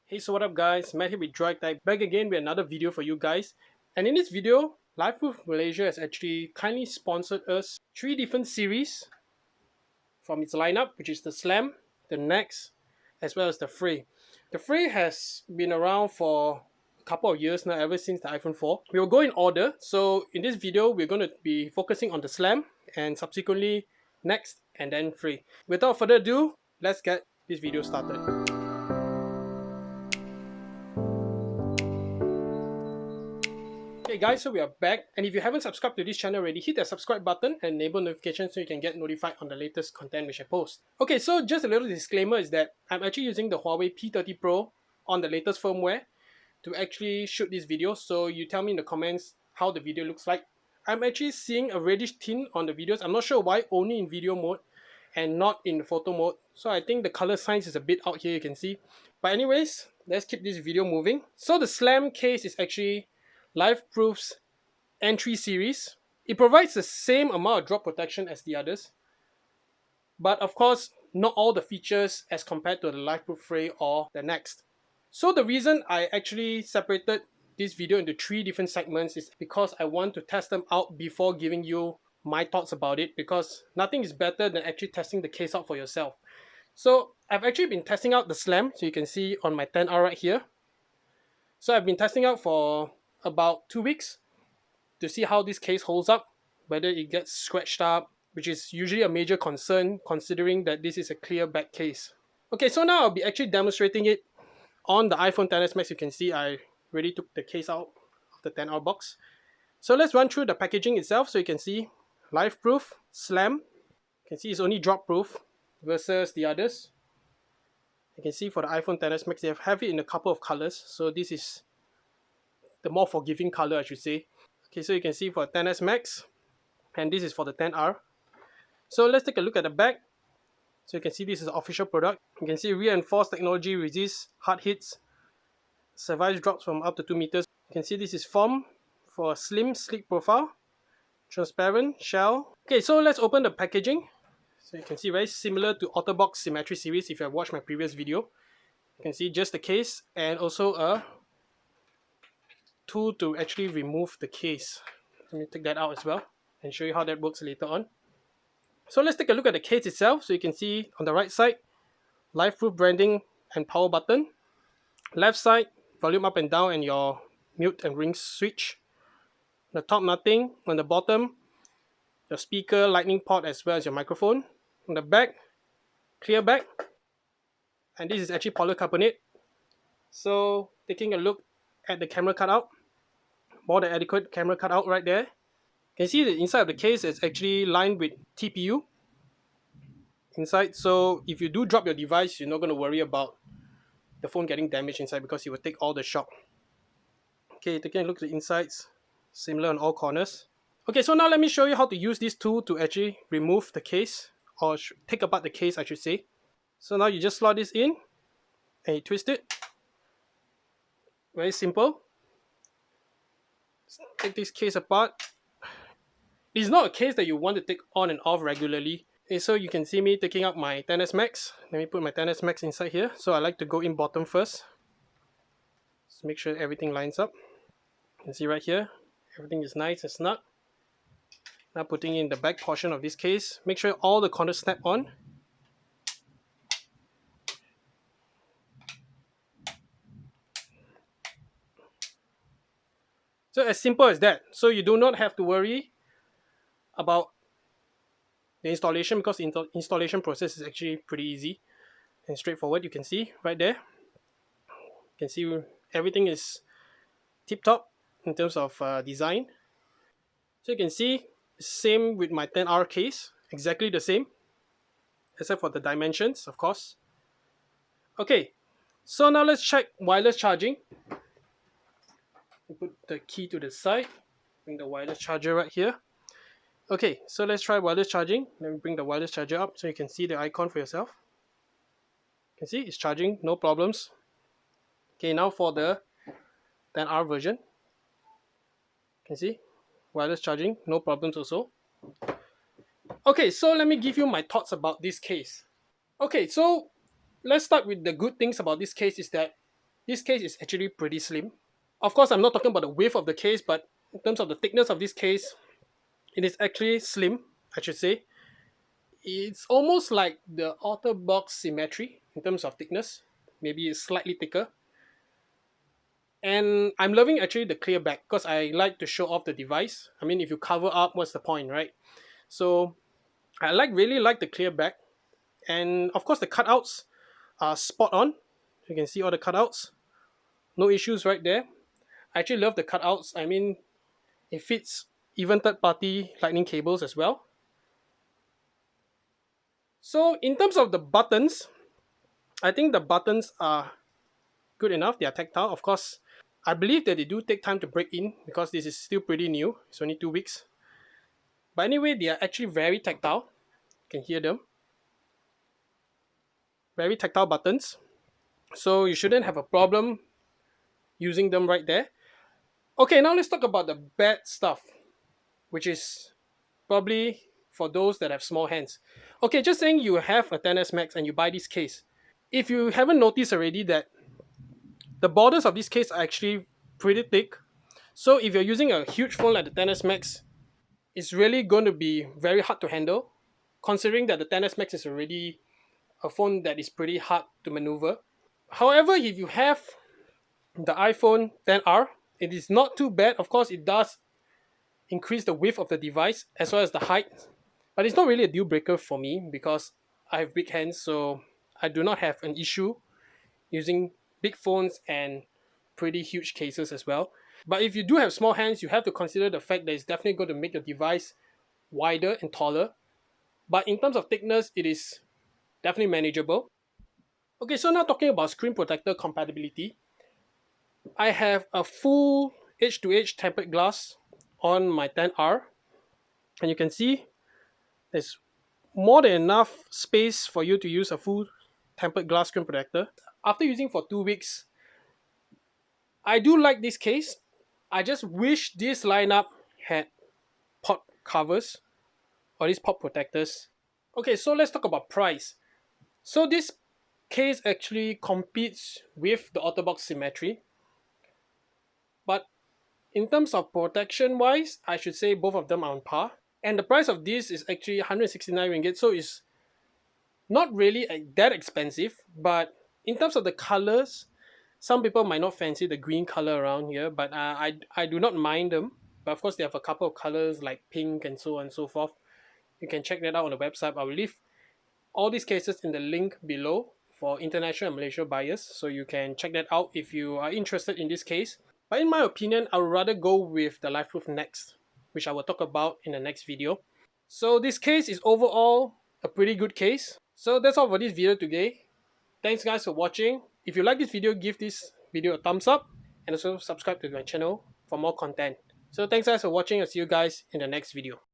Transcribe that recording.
Hey, so what up guys, Matt here with Droid Type, back again with another video for you guys. And in this video, Lifeproof Malaysia has actually kindly sponsored us 3 different series from its lineup, which is the Slam, the Next, as well as the Free. The Free has been around for a couple of years now, ever since the iPhone 4. We will go in order, so in this video, we're going to be focusing on the Slam and subsequently Next and then Free. Without further ado, let's get this video started. Hey guys, so we are back, and if you haven't subscribed to this channel already, hit that subscribe button and enable notifications so you can get notified on the latest content which I post. Okay, so just a little disclaimer is that I'm actually using the Huawei P30 Pro on the latest firmware to actually shoot this video, so you tell me in the comments how the video looks like. I'm actually seeing a reddish tint on the videos. I'm not sure why only in video mode and not in photo mode, so I think the color science is a bit out here, you can see. But anyways, let's keep this video moving. So the Slam case is actually Lifeproof's entry series. It provides the same amount of drop protection as the others, but of course not all the features as compared to the Lifeproof Free or the Next. So the reason I actually separated this video into 3 different segments is because I want to test them out before giving you my thoughts about it, because nothing is better than actually testing the case out for yourself. So I've actually been testing out the Slam, so you can see on my 10R right here. So I've been testing out for about 2 weeks to see how this case holds up, whether it gets scratched up, which is usually a major concern considering that this is a clear back case. Okay, so now I'll be actually demonstrating it on the iPhone XS Max. You can see I already took the case out of the 10R box. So let's run through the packaging itself. So you can see Lifeproof, Slam. You can see it's only drop proof versus the others. You can see for the iPhone XS Max, they have it in a couple of colors. So this is the more forgiving color, I should say. Okay, so you can see for 10S Max, and this is for the 10R. So let's take a look at the back. So you can see this is the official product. You can see reinforced technology, resists hard hits, survives drops from up to 2 meters. You can see this is foam for a slim, sleek profile, transparent shell. Okay, so let's open the packaging. So you can see very similar to OtterBox Symmetry series if you have watched my previous video. You can see just the case and also a tool to actually remove the case. Let me take that out as well and show you how that works later on. So let's take a look at the case itself. So you can see on the right side, Lifeproof branding and power button. Left side, volume up and down and your mute and ring switch. On the top, nothing. On the bottom, your speaker, lightning port as well as your microphone. On the back, clear back. And this is actually polycarbonate. So taking a look at the camera cutout, more than adequate camera cutout right there. You can see the inside of the case is actually lined with TPU inside, so if you do drop your device, you're not going to worry about the phone getting damaged inside because it will take all the shock. Okay, taking a look at the insides, similar on all corners. Okay, so now let me show you how to use this tool to actually remove the case, or take apart the case I should say. So now you just slot this in and you twist it. Very simple. Take this case apart. It's not a case that you want to take on and off regularly. Okay, so you can see me taking out my XS Max. Let me put my XS Max inside here. So I like to go in bottom first. Just make sure everything lines up. You can see right here, everything is nice and snug. Now putting in the back portion of this case. Make sure all the corners snap on. So as simple as that. So you do not have to worry about the installation, because the installation process is actually pretty easy and straightforward. You can see right there. You can see everything is tip-top in terms of design. So you can see same with my 10R case, exactly the same, except for the dimensions, of course. Okay, so now let's check wireless charging. Put the key to the side, bring the wireless charger right here. Okay, so let's try wireless charging. Let me bring the wireless charger up so you can see the icon for yourself. You can see it's charging, no problems. Okay, now for the 10R version. You can see wireless charging, no problems also. Okay, so let me give you my thoughts about this case. Okay, so let's start with the good things about this case is that this case is actually pretty slim. Of course, I'm not talking about the width of the case, but in terms of the thickness of this case, it is actually slim, I should say. It's almost like the OtterBox symmetry in terms of thickness. Maybe it's slightly thicker. And I'm loving actually the clear back because I like to show off the device. I mean, if you cover up, what's the point, right? So I really like the clear back. And of course, the cutouts are spot on. You can see all the cutouts. No issues right there. I actually love the cutouts. I mean, it fits even third-party lightning cables as well. So in terms of the buttons, I think the buttons are good enough. They are tactile. Of course, I believe that they do take time to break in because this is still pretty new. It's only 2 weeks. But anyway, they are actually very tactile. You can hear them. Very tactile buttons. So you shouldn't have a problem using them right there. Okay, now let's talk about the bad stuff, which is probably for those that have small hands. Okay, just saying you have a 10s Max and you buy this case. If you haven't noticed already that the borders of this case are actually pretty thick. So if you're using a huge phone like the 10s Max, it's really going to be very hard to handle, considering that the 10s Max is already a phone that is pretty hard to maneuver. However, if you have the iPhone 10R, it is not too bad. Of course, it does increase the width of the device as well as the height, but it's not really a deal breaker for me because I have big hands, so I do not have an issue using big phones and pretty huge cases as well. But if you do have small hands, you have to consider the fact that it's definitely going to make the device wider and taller. But in terms of thickness, it is definitely manageable. Okay, so now talking about screen protector compatibility, I have a full edge-to-edge tempered glass on my 10R, and you can see there's more than enough space for you to use a full tempered glass screen protector. After using for 2 weeks, I do like this case. I just wish this lineup had pop covers or these pop protectors. Okay, so let's talk about price. So this case actually competes with the OtterBox symmetry, but in terms of protection wise, I should say both of them are on par. And the price of this is actually 169 ringgit, so it's not really that expensive. But in terms of the colors, some people might not fancy the green color around here, but I do not mind them. But of course, they have a couple of colors like pink and so on and so forth. You can check that out on the website. I will leave all these cases in the link below for international and Malaysia buyers, so you can check that out if you are interested in this case. But in my opinion, I would rather go with the Lifeproof next, which I will talk about in the next video. So this case is overall a pretty good case. So that's all for this video today. Thanks guys for watching. If you like this video, give this video a thumbs up and also subscribe to my channel for more content. So thanks guys for watching. I'll see you guys in the next video.